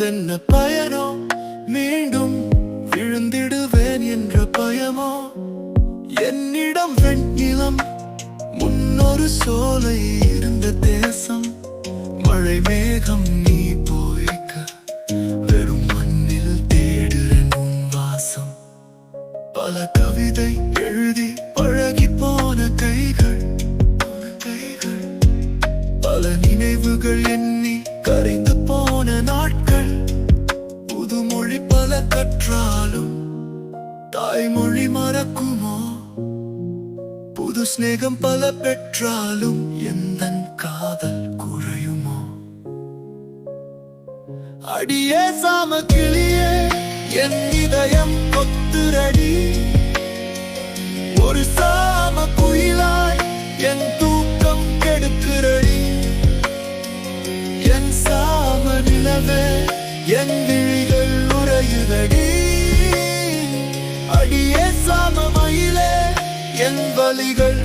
என்ன பயனோ, மீண்டும் விழுந்திடுவேன் என்ற பயமோ? என்னிடம் வெண்ணிலம், முன்னொரு சோலை இருந்த தேசம். மழை மேகம் நீ போய்க்க, வெறும் மண்ணில் தேடுறேன் உன் வாசம். பல கவிதை எழுதி பழகி போன கைகள், பல நினைவுகள் எண்ணி கரைந்து போன நாட்கள். புதுமொழி பல கற்றாலும் தாய்மொழி மறக்குமோ? புது ஸ்நேகம் பல பெற்றாலும் எந்தன் காதல் குறையுமோ? அடியே சாம கிளியே, என் இதயம் கொத்துரடி. ஒரு சாம குயிலாய் என் தூக்கம் கெடுக்கிறடி. என் சாம நிலவே, என் விழிகள் உறையுதடி. அடியே சாம மயிலே, என் வலிகள்